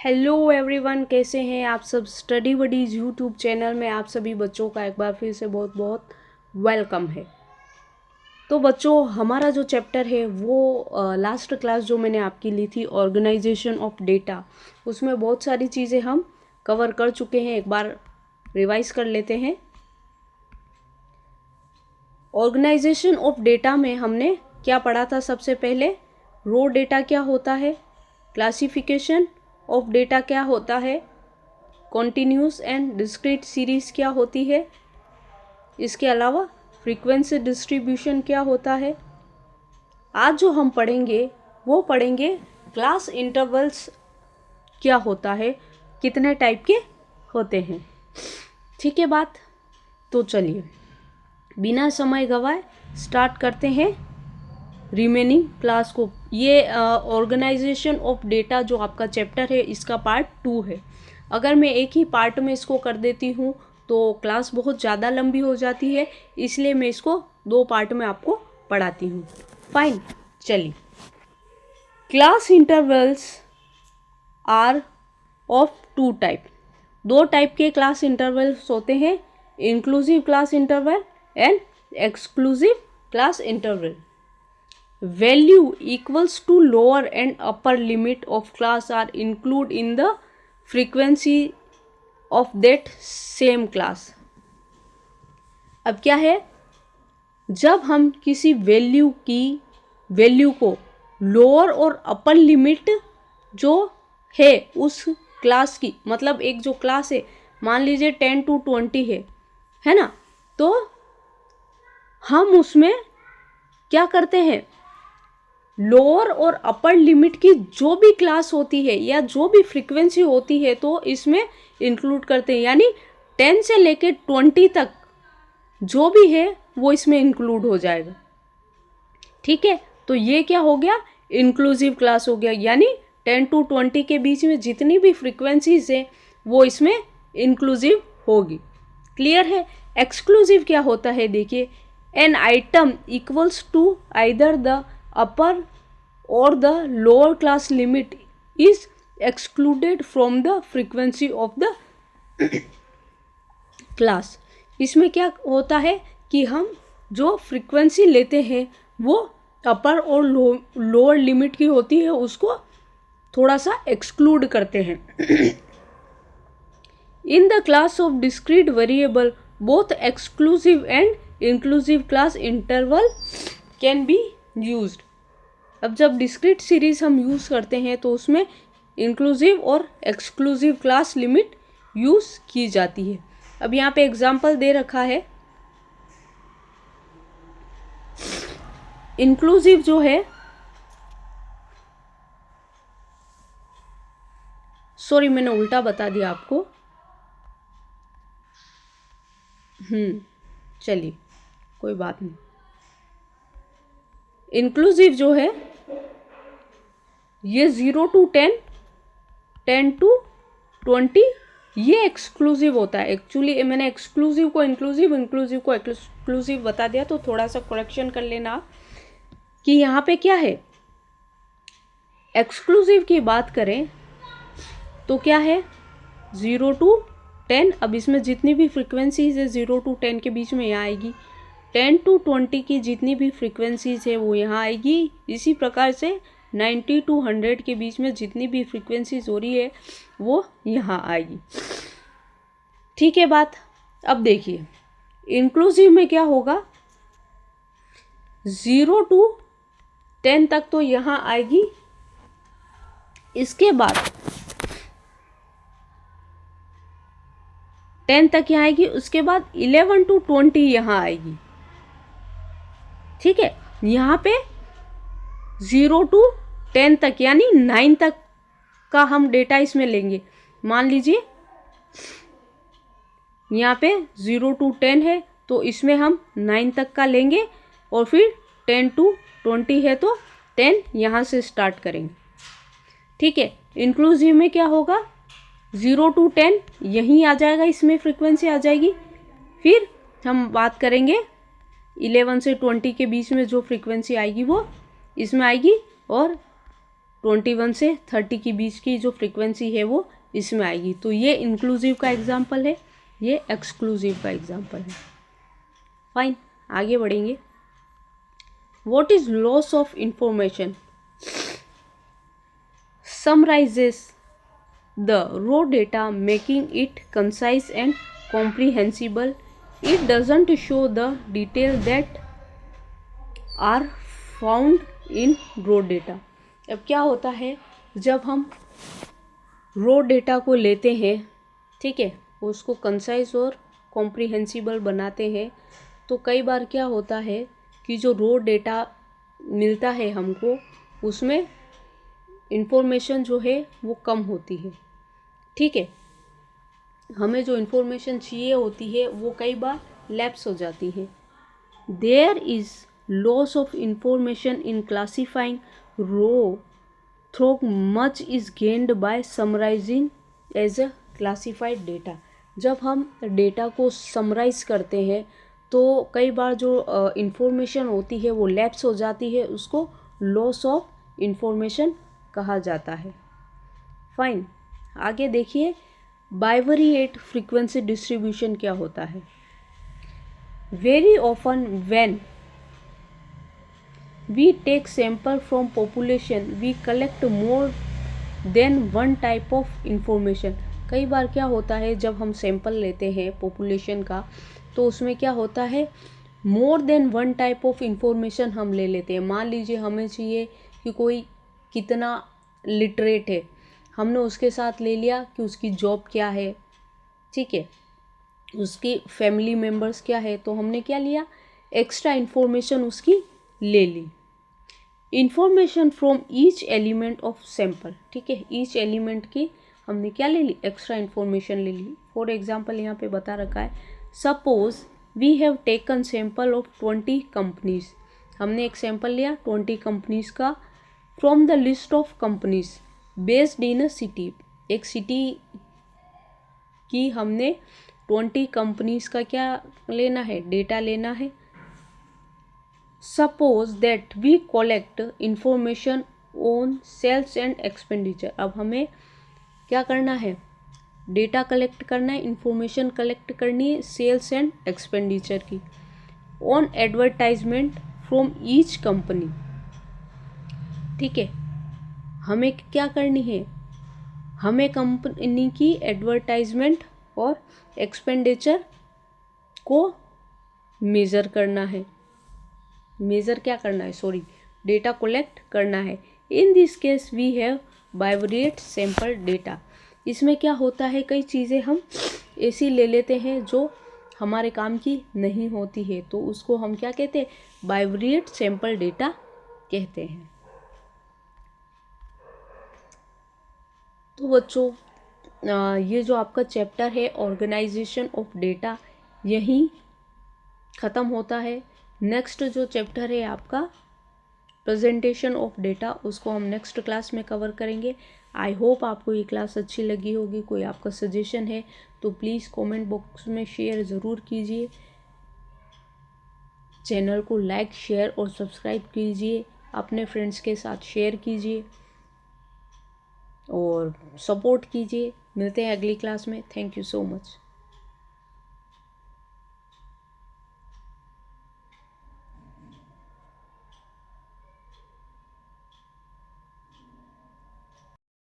Hello everyone, कैसे हैं आप सब। स्टडी बडीज़ यूट्यूब चैनल में आप सभी बच्चों का एक बार फिर से बहुत बहुत वेलकम है। तो बच्चों, हमारा जो चैप्टर है वो लास्ट क्लास जो मैंने आपकी ली थी ऑर्गेनाइजेशन ऑफ डेटा, उसमें बहुत सारी चीज़ें हम कवर कर चुके हैं। एक बार रिवाइज कर लेते हैं। ऑर्गेनाइजेशन ऑफ डेटा में हमने क्या पढ़ा था। सबसे पहले रो डेटा क्या होता है, क्लासिफिकेशन ऑफ डेटा क्या होता है, कॉन्टिन्यूस एंड डिस्क्रीट सीरीज क्या होती है, इसके अलावा फ्रीक्वेंसी डिस्ट्रीब्यूशन क्या होता है। आज जो हम पढ़ेंगे वो पढ़ेंगे क्लास इंटरवल्स क्या होता है, कितने टाइप के होते हैं। ठीक है बात। तो चलिए बिना समय गवाए स्टार्ट करते हैं रिमेनिंग क्लास को। ये ऑर्गेनाइजेशन ऑफ डेटा जो आपका चैप्टर है इसका पार्ट 2 है। अगर मैं एक ही पार्ट में इसको कर देती हूँ तो क्लास बहुत ज़्यादा लंबी हो जाती है, इसलिए मैं इसको 2 पार्ट में आपको पढ़ाती हूँ। फाइन, चलिए। Class intervals are of 2 type. 2 type के क्लास इंटरवल्स होते हैं, inclusive class interval and exclusive class interval. Value equals to lower and upper limit of class are included in the frequency of that same class। अब क्या है, जब हम किसी value को लोअर और अपर लिमिट जो है उस क्लास की, मतलब एक जो क्लास है मान लीजिए 10 to 20 है ना, तो हम उसमें क्या करते हैं, लोअर और अपर लिमिट की जो भी क्लास होती है या जो भी फ्रीक्वेंसी होती है तो इसमें इंक्लूड करते हैं। यानी 10 से लेके 20 तक जो भी है वो इसमें इंक्लूड हो जाएगा। ठीक है, तो ये क्या हो गया, इंक्लूसिव क्लास हो गया। यानी 10 to 20 के बीच में जितनी भी फ्रीक्वेंसीज है वो इसमें इंक्लूसिव होगी। क्लियर है। एक्सक्लूसिव क्या होता है, देखिए, an item equals to either the upper or the lower class limit is excluded from the frequency of the class। इसमें क्या होता है कि हम जो फ्रीक्वेंसी लेते हैं वो अपर और लोअर लिमिट की होती है, उसको थोड़ा सा एक्सक्लूड करते हैं। In the class of discrete variable both exclusive and inclusive class interval can be used. अब जब डिस्क्रीट सीरीज हम यूज़ करते हैं तो उसमें इंक्लूसिव और एक्सक्लूसिव क्लास लिमिट यूज़ की जाती है। अब यहाँ पे एग्जांपल दे रखा है। इंक्लूसिव जो है, सॉरी मैंने उल्टा बता दिया आपको। चलिए कोई बात नहीं। इंक्लूसिव जो है ये 0 to 10, 10 to 20 ये एक्सक्लूसिव होता है। एक्चुअली मैंने एक्सक्लूसिव को इंक्लूसिव, इंक्लूसिव को एक्सक्लूसिव बता दिया, तो थोड़ा सा करेक्शन कर लेना कि यहाँ पे क्या है। एक्सक्लूसिव की बात करें तो क्या है, 0 to 10। अब इसमें जितनी भी फ्रीक्वेंसीज है 0 to 10 के बीच में यहाँ आएगी। 10 to 20 की जितनी भी फ्रीक्वेंसीज है वो यहाँ आएगी। इसी प्रकार से 90 to 100 के बीच में जितनी भी फ्रीक्वेंसीज हो रही है वो यहाँ आएगी। ठीक है बात। अब देखिए इंक्लूसिव में क्या होगा, 0 to 10 तक तो यहाँ आएगी। इसके बाद 10 तक यहाँ आएगी, उसके बाद 11 to 20 यहाँ आएगी। ठीक है, यहाँ पे 0 to 10 तक यानी 9 तक का हम डेटा इसमें लेंगे। मान लीजिए यहाँ पे 0 to 10 है तो इसमें हम 9 तक का लेंगे, और फिर 10 to 20 है तो 10 यहाँ से स्टार्ट करेंगे। ठीक है, इंक्लूसिव में क्या होगा, 0 to 10 यहीं आ जाएगा, इसमें फ्रीक्वेंसी आ जाएगी। फिर हम बात करेंगे 11 से 20 के बीच में जो फ्रीक्वेंसी आएगी वो इसमें आएगी, और 21 से 30 के बीच की जो फ्रीक्वेंसी है वो इसमें आएगी। तो ये इंक्लूसिव का एग्जाम्पल है, ये एक्सक्लूसिव का एग्जाम्पल है। फाइन, आगे बढ़ेंगे। What is loss of information? Summarises the raw data, making it concise and comprehensible. It doesn't show the detail that are found in raw data. अब क्या होता है, जब हम raw data को लेते हैं, ठीक है, उसको कंसाइज और कॉम्प्रिहेंसिबल बनाते हैं, तो कई बार क्या होता है कि जो raw data मिलता है हमको, उसमें इंफॉर्मेशन जो है वो कम होती है। ठीक है, हमें जो इन्फॉर्मेशन चाहिए होती है वो कई बार लैप्स हो जाती है। There is loss of information in classifying raw though much is gained by summarising as a classified data. जब हम डेटा को समराइज करते हैं तो कई बार जो इंफॉर्मेशन होती है वो लैप्स हो जाती है, उसको लॉस ऑफ इंफॉर्मेशन कहा जाता है। फाइन, आगे देखिए, बाइवरिएट फ्रीक्वेंसी डिस्ट्रीब्यूशन क्या होता है? Very often when we take sample from population we collect more than one type of information. कई बार क्या होता है, जब हम सैंपल लेते हैं पॉपुलेशन का, तो उसमें क्या होता है, मोर than one type of information हम ले लेते हैं। मान लीजिए हमें चाहिए कि कोई कितना लिटरेट है, हमने उसके साथ ले लिया कि उसकी जॉब क्या है, ठीक है, उसकी फैमिली मेम्बर्स क्या है, तो हमने क्या लिया, एक्स्ट्रा इन्फॉर्मेशन उसकी ले ली। Information from each element of sample, ठीक है, ईच एलिमेंट की हमने क्या ले ली, एक्स्ट्रा इन्फॉर्मेशन ले ली। फॉर एग्जाम्पल यहाँ पे बता रखा है, suppose we have taken sample of 20 companies. हमने एक सैंपल लिया 20 कंपनीज का, from the list of companies based in a city. एक सिटी की हमने 20 कंपनीज का क्या लेना है, डेटा लेना है। Suppose that we collect information on sales and expenditure. अब हमें क्या करना है, डेटा कलेक्ट करना है, इंफॉर्मेशन कलेक्ट करनी है सेल्स एंड एक्सपेंडिचर की। On advertisement from each company, ठीक है, हमें क्या करनी है, हमें कंपनी की एडवर्टाइजमेंट और एक्सपेंडिचर को मेज़र करना है, मेज़र क्या करना है, सॉरी, डेटा कलेक्ट करना है। In this case we have bivariate sample data. इसमें क्या होता है, कई चीज़ें हम ऐसी ले लेते हैं जो हमारे काम की नहीं होती है, तो उसको हम क्या कहते हैं, बाइवरिएट सैंपल डेटा कहते हैं। तो बच्चों, ये जो आपका चैप्टर है ऑर्गेनाइजेशन ऑफ डेटा, यहीं ख़त्म होता है। नेक्स्ट जो चैप्टर है आपका प्रेजेंटेशन ऑफ डेटा, उसको हम नेक्स्ट क्लास में कवर करेंगे। आई होप आपको ये क्लास अच्छी लगी होगी। कोई आपका सजेशन है तो प्लीज़ कमेंट बॉक्स में शेयर ज़रूर कीजिए। चैनल को लाइक, शेयर और सब्सक्राइब कीजिए, अपने फ्रेंड्स के साथ शेयर कीजिए और सपोर्ट कीजिए। मिलते हैं अगली क्लास में। Thank you so much.